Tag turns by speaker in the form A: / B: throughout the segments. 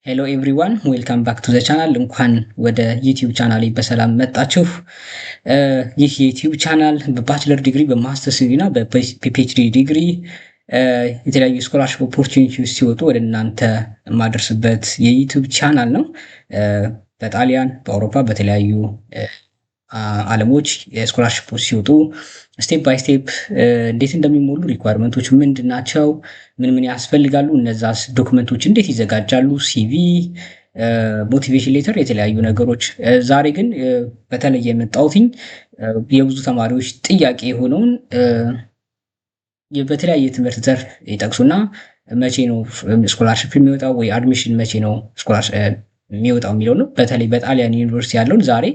A: ሄሎ ኤቭሪዋን ዌልካም ባክ ቱ ዘ ቻናል። እንኳን ወደ ዩቲዩብ ቻናል በሰላም መጣችሁ። ይህ የዩቲዩብ ቻናል በባችለር ዲግሪ፣ በማስተርስ ዲግሪ እና በፒኤችዲ ዲግሪ የተለያዩ ስኮላርሽፕ ኦፖርቹኒቲዎች ሲወጡ ወደ እናንተ የማደርስበት የዩቲዩብ ቻናል ነው። በጣሊያን፣ በአውሮፓ፣ በተለያዩ ዓለሞች የስኮላርሽፖች ሲወጡ ስቴፕ ባይ ስቴፕ እንዴት እንደሚሞሉ ሪኳርመንቶች ምንድን ናቸው፣ ምን ያስፈልጋሉ፣ እነዛስ ዶክመንቶች እንዴት ይዘጋጃሉ፣ ሲቪ፣ ሞቲቬሽን ሌተር፣ የተለያዩ ነገሮች። ዛሬ ግን በተለይ የመጣሁትኝ የብዙ ተማሪዎች ጥያቄ የሆነውን በተለያየ ትምህርት ዘርፍ ይጠቅሱና መቼ ነው ስኮላርሽፕ የሚወጣው ወይ አድሚሽን መቼ ነው ስኮላርሽፕ የሚወጣው የሚለው ነው። በተለይ በጣሊያን ዩኒቨርሲቲ ያለውን ዛሬ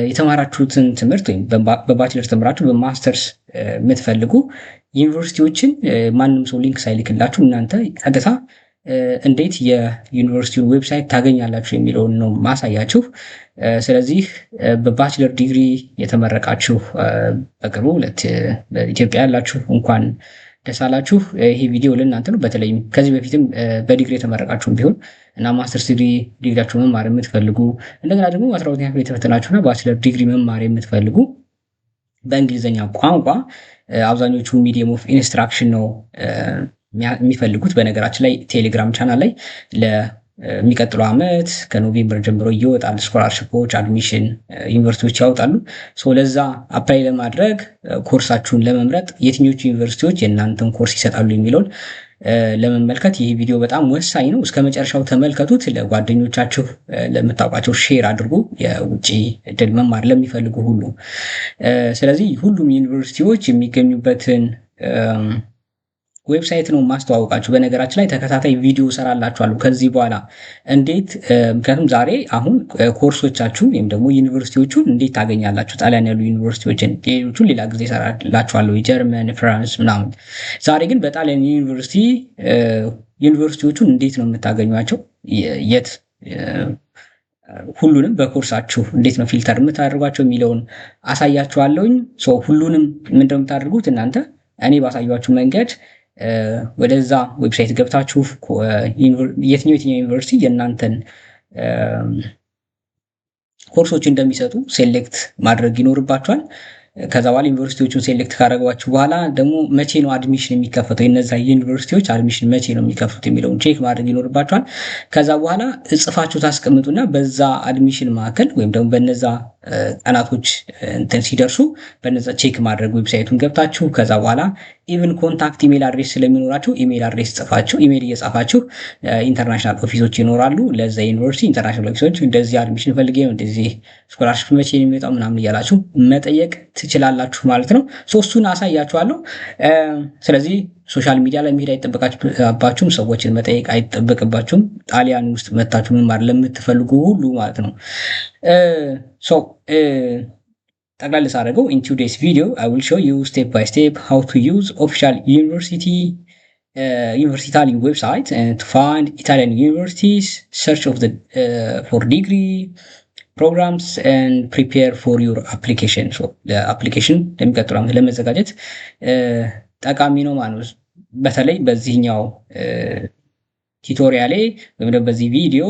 A: የተማራችሁትን ትምህርት ወይም በባችለር ተምራችሁ በማስተርስ የምትፈልጉ ዩኒቨርሲቲዎችን ማንም ሰው ሊንክ ሳይልክላችሁ እናንተ ቀጥታ እንዴት የዩኒቨርሲቲውን ዌብሳይት ታገኛላችሁ የሚለውን ነው ማሳያችሁ። ስለዚህ በባችለር ዲግሪ የተመረቃችሁ በቅርቡ ኢትዮጵያ ያላችሁ እንኳን ደስ አላችሁ። ይሄ ቪዲዮ ለእናንተ ነው። በተለይም ከዚህ በፊትም በዲግሪ የተመረቃችሁም ቢሆን እና ማስተርስ ዲግሪያችሁ መማር የምትፈልጉ እንደገና ደግሞ 12ኛ ክፍል የተፈተናችሁና ባችለር ዲግሪ መማር የምትፈልጉ በእንግሊዝኛ ቋንቋ አብዛኞቹ ሚዲየም ኦፍ ኢንስትራክሽን ነው የሚፈልጉት። በነገራችን ላይ ቴሌግራም ቻናል ላይ ለሚቀጥለው ዓመት ከኖቬምበር ጀምሮ ይወጣል ስኮላርሽፖች፣ አድሚሽን ዩኒቨርሲቲዎች ያወጣሉ። ለዛ አፕላይ ለማድረግ ኮርሳችሁን ለመምረጥ የትኞቹ ዩኒቨርሲቲዎች የእናንተን ኮርስ ይሰጣሉ የሚለውን ለመመልከት ይህ ቪዲዮ በጣም ወሳኝ ነው። እስከ መጨረሻው ተመልከቱት። ለጓደኞቻችሁ ለምታውቋቸው ሼር አድርጉ፣ የውጭ እድል መማር ለሚፈልጉ ሁሉ። ስለዚህ ሁሉም ዩኒቨርሲቲዎች የሚገኙበትን ዌብሳይት ነው ማስተዋወቃችሁ። በነገራችን ላይ ተከታታይ ቪዲዮ ሰራላችኋለሁ ከዚህ በኋላ እንዴት፣ ምክንያቱም ዛሬ አሁን ኮርሶቻችሁ ወይም ደግሞ ዩኒቨርሲቲዎቹን እንዴት ታገኛላችሁ፣ ጣሊያን ያሉ ዩኒቨርሲቲዎችን፣ ሌሎቹን ሌላ ጊዜ ሰራላችኋለሁ፣ የጀርመን፣ ፍራንስ ምናምን። ዛሬ ግን በጣሊያን ዩኒቨርሲቲዎቹን እንዴት ነው የምታገኟቸው፣ የት ሁሉንም በኮርሳችሁ እንዴት ነው ፊልተር የምታደርጓቸው የሚለውን አሳያችኋለሁኝ። ሁሉንም ምንድነው የምታደርጉት እናንተ እኔ ባሳያችሁ መንገድ ወደዛ ዌብሳይት ገብታችሁ የትኛው ዩኒቨርሲቲ የእናንተን ኮርሶች እንደሚሰጡ ሴሌክት ማድረግ ይኖርባችኋል። ከዛ በኋላ ዩኒቨርሲቲዎቹን ሴሌክት ካደረጓችሁ በኋላ ደግሞ መቼ ነው አድሚሽን የሚከፈተው፣ የነዛ ዩኒቨርሲቲዎች አድሚሽን መቼ ነው የሚከፍቱት የሚለውን ቼክ ማድረግ ይኖርባችኋል። ከዛ በኋላ እጽፋችሁ ታስቀምጡና በዛ አድሚሽን ማዕከል ወይም ደግሞ በነዛ ቀናቶች እንትን ሲደርሱ በነዛ ቼክ ማድረግ ዌብሳይቱን ገብታችሁ ከዛ በኋላ ኢቭን ኮንታክት ኢሜል አድሬስ ስለሚኖራችሁ ኢሜል አድሬስ ጽፋችሁ ኢሜል እየጻፋችሁ ኢንተርናሽናል ኦፊሶች ይኖራሉ። ለዛ ዩኒቨርሲቲ ኢንተርናሽናል ኦፊሶች እንደዚህ አድሚሽን ፈልጌ ነው እንደዚህ ስኮላርሽፕ መቼ ነው የሚወጣው ምናምን እያላችሁ መጠየቅ ትችላላችሁ ማለት ነው። እሱን አሳያችኋለሁ። ስለዚህ ሶሻል ሚዲያ ላይ መሄድ አይጠበቅባችሁም፣ ሰዎችን መጠየቅ አይጠበቅባችሁም። ጣሊያን ውስጥ መታችሁ መማር ለምትፈልጉ ሁሉ ማለት ነው። ጠቅላላ ሳደርገው in today's video I will show you step by step how to use official university website to find Italian universities, search for degree programs and prepare for your application. ለአፕሊኬሽን ለሚቀጥለው ዓመት ለመዘጋጀት ጠቃሚ ነው ማለት ነው። በተለይ በዚህኛው ቱቶሪያሌ ወይም ደግሞ በዚህ ቪዲዮ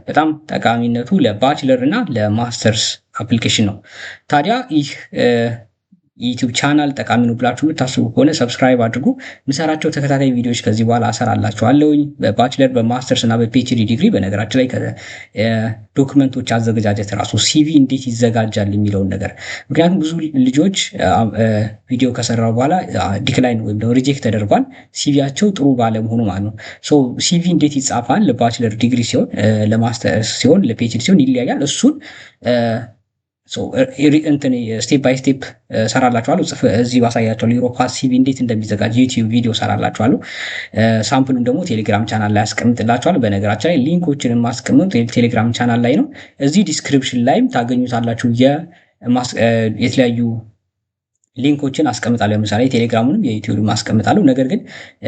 A: በጣም ጠቃሚነቱ ለባችለር እና ለማስተርስ አፕሊኬሽን ነው። ታዲያ ይህ የዩቲዩብ ቻናል ጠቃሚ ነው ብላችሁ የምታስቡ ከሆነ ሰብስክራይብ አድርጉ። የምሰራቸው ተከታታይ ቪዲዮዎች ከዚህ በኋላ አሰራላችኋለሁኝ በባችለር በማስተርስ እና በፒኤችዲ ዲግሪ። በነገራችን ላይ ዶክመንቶች አዘገጃጀት ራሱ ሲቪ እንዴት ይዘጋጃል የሚለውን ነገር፣ ምክንያቱም ብዙ ልጆች ቪዲዮ ከሰራው በኋላ ዲክላይን ወይም ደግሞ ሪጀክት ተደርጓል ሲቪያቸው ጥሩ ባለመሆኑ ማለት ነው። ሲቪ እንዴት ይጻፋል ለባችለር ዲግሪ ሲሆን፣ ለማስተርስ ሲሆን፣ ለፒኤችዲ ሲሆን ይለያያል። እሱን እንትን ስቴፕ ባይ ስቴፕ ሰራላችኋለሁ። እዚህ ባሳያቸው ዩሮፓስ ሲቪ እንዴት እንደሚዘጋጅ ዩቲዩብ ቪዲዮ ሰራላችኋለሁ። ሳምፕሉን ደግሞ ቴሌግራም ቻናል ላይ አስቀምጥላችኋለሁ። በነገራችን ላይ ሊንኮችን ማስቀምጥ ቴሌግራም ቻናል ላይ ነው። እዚህ ዲስክሪፕሽን ላይም ታገኙታላችሁ። የተለያዩ ሊንኮችን አስቀምጣለሁ። ለምሳሌ ቴሌግራሙንም የዩቲዩብም አስቀምጣለሁ። ነገር ግን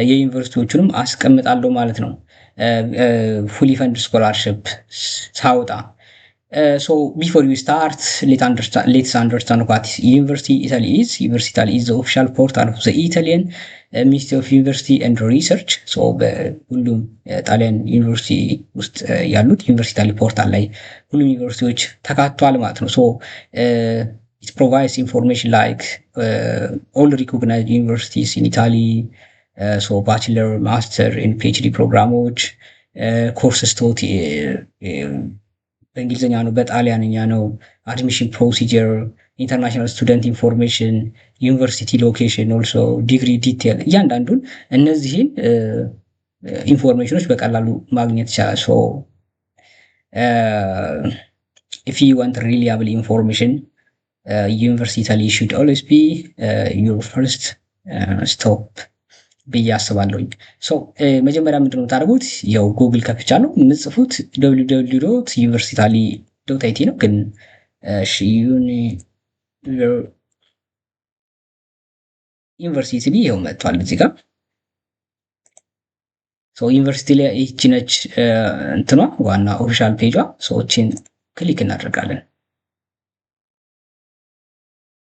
A: የዩኒቨርሲቲዎቹንም አስቀምጣለሁ ማለት ነው። ፉሊ ፈንድ ስኮላርሽፕ ሳውጣ So before we start, let's understand what University Italy is. University Italy is the official portal of the Italian Ministry of University and Research. So በሁሉም ጣሊያን ዩኒቨርሲቲ ውስጥ ያሉት ዩኒቨርሲቲ ኢታሊ ፖርታል ላይ ሁሉም ዩኒቨርሲቲዎች ተካቷል ማለት ነው። ሶ it provides information like all recognized universities in Italy, so bachelor, master and PhD ፕሮግራሞች ኮርስስ ቶት በእንግሊዝኛ ነው፣ በጣሊያንኛ ነው። አድሚሽን ፕሮሲጀር፣ ኢንተርናሽናል ስቱደንት ኢንፎርሜሽን፣ ዩኒቨርሲቲ ሎኬሽን፣ ኦልሶ ዲግሪ ዲቴል፣ እያንዳንዱን እነዚህን ኢንፎርሜሽኖች በቀላሉ ማግኘት ይቻላል። ሶ ኢፍ ዩ ዋንት ሪሊያብል ኢንፎርሜሽን ዩኒቨርሲቲ ኢታሊ ሹድ ኦልዌይስ ቢ ዩር ፈርስት ስቶፕ ብዬ አስባለሁኝ። መጀመሪያ ምንድን ነው የምታደርጉት? ያው ጉግል ከፍቻለሁ፣ የምጽፉት www.universitaly.it ነው። ግን ዩኒቨርሲቲ ይኸው መጥቷል እዚህ ጋር። ዩኒቨርሲቲ ላይ ይህቺ ነች እንትኗ ዋና ኦፊሻል ፔጇ። ሰዎችን ክሊክ እናደርጋለን።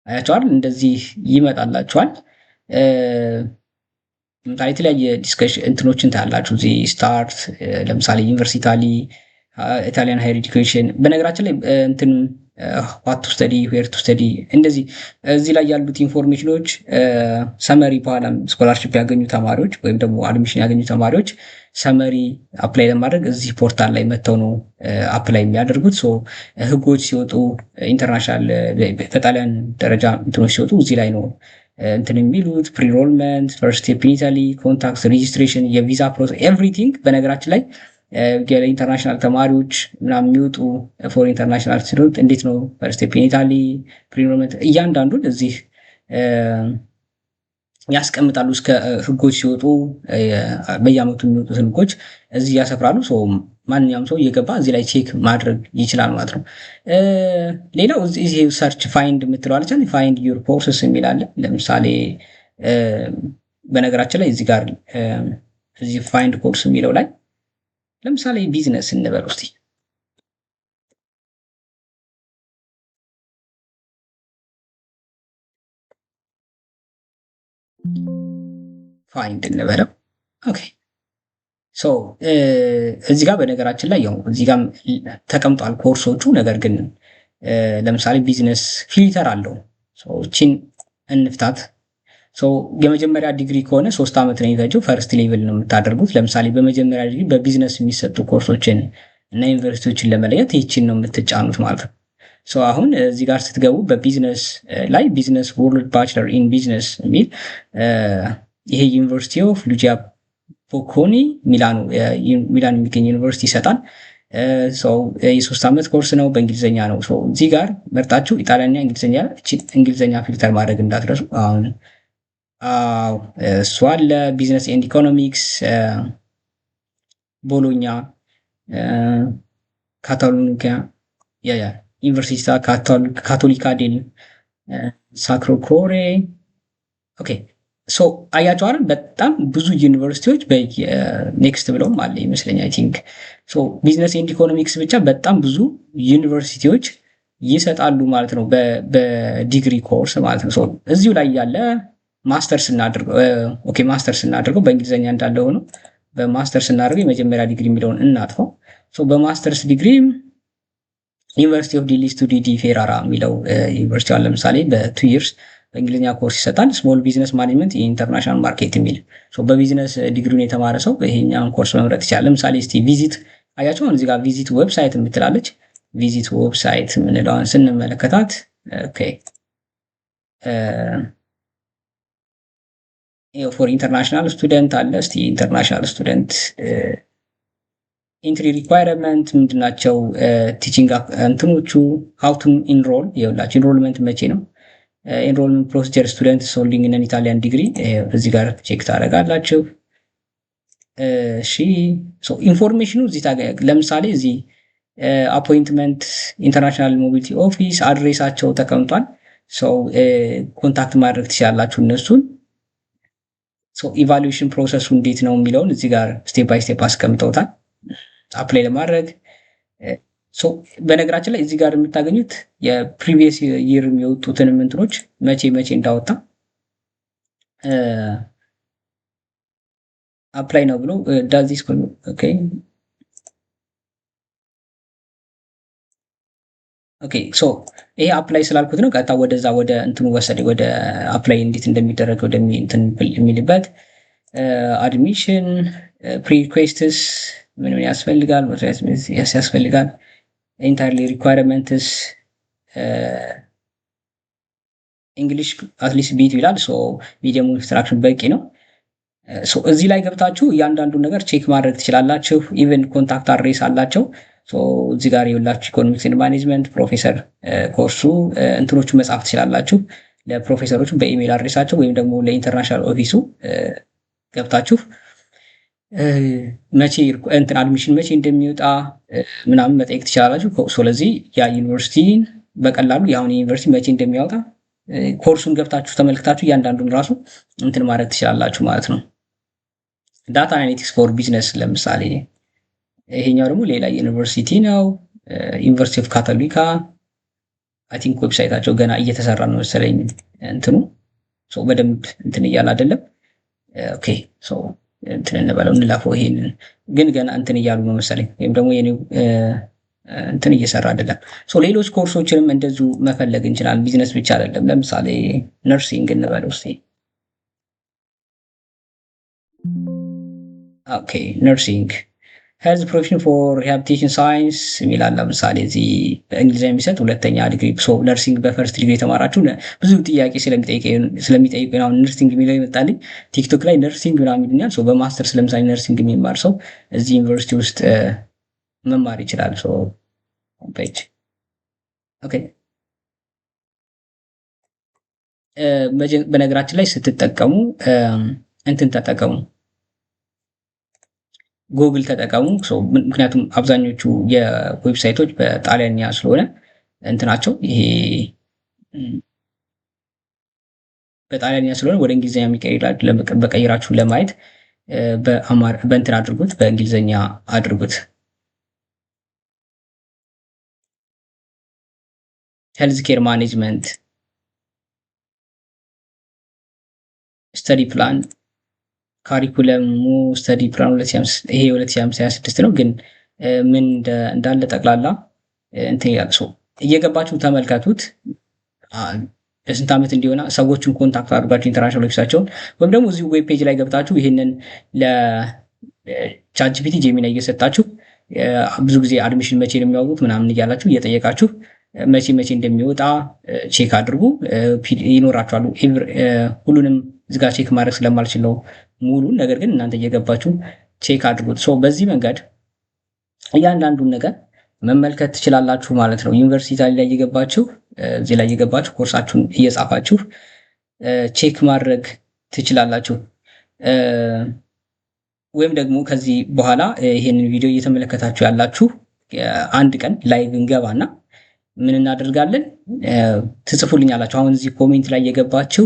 A: አያቸዋል፣ እንደዚህ ይመጣላቸዋል። ለምሳሌ የተለያየ ዲስከሽን እንትኖችን ታያላችሁ እዚህ ስታርት፣ ለምሳሌ ዩኒቨርሲቲ ኢታሊ፣ ኢታሊያን ሃየር ኤዱኬሽን። በነገራችን ላይ እንትን ዋት ቱ ስተዲ፣ ዌር ቱ ስተዲ፣ እንደዚህ እዚህ ላይ ያሉት ኢንፎርሜሽኖች ሰመሪ፣ በኋላም ስኮላርሽፕ ያገኙ ተማሪዎች ወይም ደግሞ አድሚሽን ያገኙ ተማሪዎች ሰመሪ አፕላይ ለማድረግ እዚህ ፖርታል ላይ መጥተው ነው አፕላይ የሚያደርጉት። ህጎች ሲወጡ ኢንተርናሽናል በጣሊያን ደረጃ እንትኖች ሲወጡ እዚህ ላይ ነው እንትን የሚሉት። ፕሪሮልመንት፣ ፈርስት ስቴፕ ኢን ኢታሊ፣ ኮንታክት፣ ሬጂስትሬሽን፣ የቪዛ ፕሮሰስ ኤቭሪቲንግ። በነገራችን ላይ የኢንተርናሽናል ተማሪዎች ምናምን የሚወጡ ፎር ኢንተርናሽናል ስቱደንት እንዴት ነው ፈርስት ስቴፕ ኢን ኢታሊ፣ ፕሪሮልመንት፣ እያንዳንዱን እዚህ ያስቀምጣሉ። እስከ ህጎች ሲወጡ በየአመቱ የሚወጡትን ህጎች እዚህ ያሰፍራሉ። ማንኛውም ሰው እየገባ እዚህ ላይ ቼክ ማድረግ ይችላል ማለት ነው። ሌላው እዚህ ሰርች ፋይንድ የምትለዋለች፣ ፋይንድ ዩር ኮርስስ የሚል አለ። ለምሳሌ በነገራችን ላይ እዚህ ጋር እዚህ ፋይንድ ኮርስ የሚለው ላይ ለምሳሌ ቢዝነስ እንበል ውስጥ ፋይንድ እንበለው። ኦኬ እዚህ ጋር በነገራችን ላይ ያው እዚህ ጋር ተቀምጧል ኮርሶቹ። ነገር ግን ለምሳሌ ቢዝነስ ፊልተር አለው። እቺን እንፍታት። የመጀመሪያ ዲግሪ ከሆነ 3 ዓመት ነው የሚፈጀው። ፈርስት ሌቭል ነው የምታደርጉት። ለምሳሌ በመጀመሪያ ዲግሪ በቢዝነስ የሚሰጡ ኮርሶችን እና ዩኒቨርሲቲዎችን ለመለየት ይህችን ነው የምትጫኑት ማለት ነው። አሁን እዚህ ጋር ስትገቡ በቢዝነስ ላይ ቢዝነስ ወርልድ ባችለር ኢን ቢዝነስ የሚል ይሄ ዩኒቨርሲቲ ኦፍ ሉጂያ ቦኮኒ ሚላን የሚገኝ ዩኒቨርሲቲ ይሰጣል። የ3 ዓመት ኮርስ ነው፣ በእንግሊዝኛ ነው። እዚህ ጋር መርጣችሁ ኢጣሊያንኛ፣ እንግሊዝኛ ፊልተር ማድረግ እንዳትረሱ። አሁን እሱ አለ። ቢዝነስ ኤንድ ኢኮኖሚክስ፣ ቦሎኛ፣ ካታሎኒካ ዩኒቨርሲታ ካቶሊካ ዴል ሳክሮ ኮሬ። ኦኬ አያቸዋል። በጣም ብዙ ዩኒቨርሲቲዎች በኔክስት ብለውም አለ ይመስለኛል። አይ ቲንክ ቢዝነስ ኤንድ ኢኮኖሚክስ ብቻ በጣም ብዙ ዩኒቨርሲቲዎች ይሰጣሉ ማለት ነው፣ በዲግሪ ኮርስ ማለት ነው። እዚሁ ላይ ያለ ማስተርስ እናድርገው በእንግሊዝኛ እንዳለ ሆኖ በማስተርስ እናድርገው። የመጀመሪያ ዲግሪ የሚለውን እናጥፈው። በማስተርስ ዲግሪ ዩኒቨርሲቲ ኦፍ ዲሊ ስቱዲ ፌራራ የሚለው ዩኒቨርሲቲ አለ። ለምሳሌ በ2 ይርስ በእንግሊዝኛ ኮርስ ይሰጣል። ስሞል ቢዝነስ ማኔጅመንት የኢንተርናሽናል ማርኬት የሚል በቢዝነስ ዲግሪውን የተማረ ሰው ይሄኛውን ኮርስ መምረጥ ይችላል። ለምሳሌ እስቲ ቪዚት አያቸው። እዚህ ጋር ቪዚት ዌብሳይት የምትላለች። ቪዚት ዌብሳይት የምንለውን ስንመለከታት ፎር ኢንተርናሽናል ስቱደንት አለ። እስቲ ኢንተርናሽናል ስቱደንት ኢንትሪ ሪኳየርመንት ምንድናቸው? ቲቺንግ እንትኖቹ ሃው ቱ ኢንሮል ይኸውላችሁ። ኢንሮልመንት መቼ ነው? ኢንሮልመንት ፕሮሲጀር ስቱደንት ሆልዲንግ ነን ኢታሊያን ዲግሪ እዚህ ጋር ቼክ ታደርጋላችሁ። ኢንፎርሜሽኑ እዚህ ለምሳሌ እዚህ አፖይንትመንት ኢንተርናሽናል ሞቢሊቲ ኦፊስ አድሬሳቸው ተቀምጧል። ኮንታክት ማድረግ ትችላላችሁ እነሱን። ኢቫሉዌሽን ፕሮሰሱ እንዴት ነው የሚለውን እዚህ ጋር ስቴፕ ባይ ስቴፕ አስቀምጠውታል። አፕላይ ለማድረግ በነገራችን ላይ እዚህ ጋር የምታገኙት የፕሪቪየስ ይር የሚወጡትን እንትኖች መቼ እንዳወጣ አፕላይ ነው ብሎ ዳዚስ ይሄ አፕላይ ስላልኩት ነው። ቀጥታ ወደዛ ወደ እንትኑ ወሰደ ወደ አፕላይ እንዴት እንደሚደረግ ወደ እንትን የሚልበት አድሚሽን ፕሪሪኩዌስትስ ምን ያስፈልጋል ያስፈልጋል ኢንታይርሊ ሪኳየርመንትስ እንግሊሽ አትሊስት ቢት ይላል። ሚዲየም ኢንስትራክሽን በቂ ነው። እዚህ ላይ ገብታችሁ እያንዳንዱን ነገር ቼክ ማድረግ ትችላላችሁ። ኢቨን ኮንታክት አድሬስ አላቸው። እዚህ ጋር የሁላችሁ ኢኮኖሚክስ ኤንድ ማኔጅመንት ፕሮፌሰር ኮርሱ እንትኖቹ መጻፍ ትችላላችሁ። ለፕሮፌሰሮቹ በኢሜል አድሬሳቸው ወይም ደግሞ ለኢንተርናሽናል ኦፊሱ ገብታችሁ መቼ እንትን አድሚሽን መቼ እንደሚወጣ ምናምን መጠየቅ ትችላላችሁ። ስለዚህ ያ ዩኒቨርሲቲን በቀላሉ የአሁን ዩኒቨርሲቲ መቼ እንደሚያወጣ ኮርሱን ገብታችሁ ተመልክታችሁ እያንዳንዱን ራሱ እንትን ማድረግ ትችላላችሁ ማለት ነው። ዳታ አናሊቲክስ ፎር ቢዝነስ ለምሳሌ ይሄኛው ደግሞ ሌላ ዩኒቨርሲቲ ነው። ዩኒቨርሲቲ ኦፍ ካቶሊካ አይ ቲንክ ዌብሳይታቸው ገና እየተሰራ ነው መሰለኝ። እንትኑ በደንብ እንትን እያለ አይደለም። ኦኬ እንትን እንበለው እንላፈው። ይሄንን ግን ገና እንትን እያሉ ነው መሰለኝ፣ ወይም ደግሞ የኔው እንትን እየሰራ አይደለም። ሌሎች ኮርሶችንም እንደዚሁ መፈለግ እንችላለን። ቢዝነስ ብቻ አይደለም። ለምሳሌ ነርሲንግ እንበለው እስቲ። ኦኬ ነርሲንግ ሄልዝ ፕሮፌሽን ፎር ሪሃቢሊቴሽን ሳይንስ የሚላል ለምሳሌ እዚህ በእንግሊዝኛ የሚሰጥ ሁለተኛ ዲግሪ። ነርሲንግ በፈርስት ዲግሪ የተማራችሁ ብዙ ጥያቄ ስለሚጠይቁ አሁን ነርሲንግ የሚለው ይመጣልኝ ቲክቶክ ላይ ነርሲንግ ምናምን ይሉኛል። በማስተርስ ለምሳሌ ነርሲንግ የሚማር ሰው እዚህ ዩኒቨርሲቲ ውስጥ መማር ይችላል። ፔጅ ኦኬ። በነገራችን ላይ ስትጠቀሙ እንትን ተጠቀሙ፣ ጉግል ተጠቀሙ። ምክንያቱም አብዛኞቹ የዌብሳይቶች በጣሊያንኛ ስለሆነ እንትናቸው ይሄ በጣሊያንኛ ስለሆነ ወደ እንግሊዝኛ በቀይራችሁ ለማየት በእንትን አድርጉት፣ በእንግሊዝኛ አድርጉት። ሄልዝ ኬር ማኔጅመንት ስተዲ ፕላን ካሪኩለሙ ስተዲ ፕላን 2026 ነው። ግን ምን እንዳለ ጠቅላላ እንትን ይላል። እየገባችሁ ተመልከቱት። ለስንት ዓመት እንዲሆነ ሰዎችን ኮንታክት አድርጋችሁ ኢንተርናሽናል ኦፊሳቸውን ወይም ደግሞ እዚሁ ዌብ ፔጅ ላይ ገብታችሁ ይህንን ለቻትጂፒቲ ጄሚናይ እየሰጣችሁ ብዙ ጊዜ አድሚሽን መቼ ነው የሚያወጡት ምናምን እያላችሁ እየጠየቃችሁ መቼ እንደሚወጣ ቼክ አድርጉ። ይኖራችኋል። ሁሉንም እዚህ ጋር ቼክ ማድረግ ስለማልችል ነው ሙሉን። ነገር ግን እናንተ እየገባችሁ ቼክ አድርጉት። በዚህ መንገድ እያንዳንዱን ነገር መመልከት ትችላላችሁ ማለት ነው። ዩኒቨርሲቲ ላይ እየገባችሁ እዚህ ላይ እየገባችሁ ኮርሳችሁን እየጻፋችሁ ቼክ ማድረግ ትችላላችሁ። ወይም ደግሞ ከዚህ በኋላ ይሄንን ቪዲዮ እየተመለከታችሁ ያላችሁ አንድ ቀን ላይቭ እንገባና ምን እናደርጋለን ትጽፉልኛላችሁ። አሁን እዚህ ኮሜንት ላይ እየገባችሁ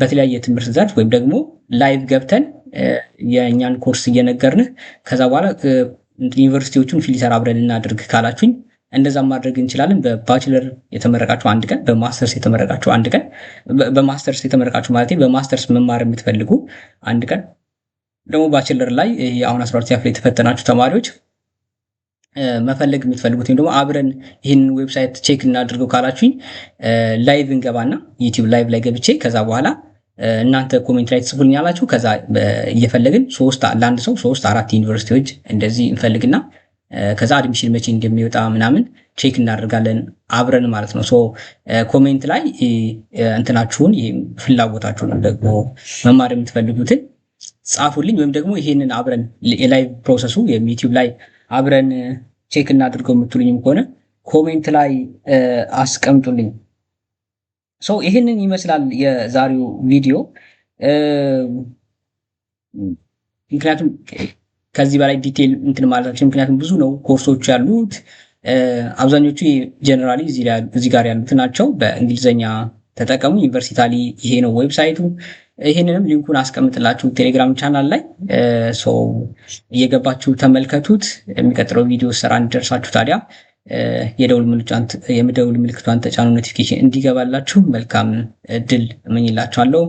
A: በተለያየ ትምህርት ዘርፍ ወይም ደግሞ ላይቭ ገብተን የእኛን ኮርስ እየነገርንህ ከዛ በኋላ ዩኒቨርሲቲዎቹን ፊልተር አብረን እናድርግ ካላችሁኝ እንደዛ ማድረግ እንችላለን። በባችለር የተመረቃችሁ አንድ ቀን፣ በማስተርስ የተመረቃችሁ አንድ ቀን፣ በማስተርስ የተመረቃችሁ ማለት በማስተርስ መማር የምትፈልጉ አንድ ቀን፣ ደግሞ ባችለር ላይ አሁን 12ኛ ክፍል የተፈተናችሁ ተማሪዎች መፈለግ የምትፈልጉት ወይም ደግሞ አብረን ይህን ዌብሳይት ቼክ እናድርገው ካላችሁኝ ላይቭ እንገባና ዩቲዩብ ላይቭ ላይ ገብቼ ከዛ በኋላ እናንተ ኮሜንት ላይ ትጽፉልኛላችሁ። ከዛ እየፈለግን ለአንድ ሰው 3-4 ዩኒቨርሲቲዎች እንደዚህ እንፈልግና ከዛ አድሚሽን መቼ እንደሚወጣ ምናምን ቼክ እናደርጋለን አብረን ማለት ነው። ኮሜንት ላይ እንትናችሁን ፍላጎታችሁን ደግሞ መማር የምትፈልጉትን ጻፉልኝ። ወይም ደግሞ ይሄንን አብረን የላይቭ ፕሮሰሱ ዩቲዩብ ላይ አብረን ቼክ እናድርገው የምትሉኝም ከሆነ ኮሜንት ላይ አስቀምጡልኝ። ይህንን ይመስላል የዛሬው ቪዲዮ። ምክንያቱም ከዚህ በላይ ዲቴል እንትን ማለታችን ምክንያቱም ብዙ ነው ኮርሶች ያሉት። አብዛኞቹ ጀነራሊ እዚህ ጋር ያሉት ናቸው። በእንግሊዝኛ ተጠቀሙ። ዩኒቨርሲታሊ ይሄ ነው ዌብሳይቱ። ይህንንም ሊንኩን አስቀምጥላችሁ ቴሌግራም ቻናል ላይ እየገባችሁ ተመልከቱት። የሚቀጥለው ቪዲዮ ስራ እንዲደርሳችሁ ታዲያ የደውል ምልክቷን ተጫኑ፣ ኖቲፊኬሽን እንዲገባላችሁ። መልካም እድል እመኝላችኋለሁ።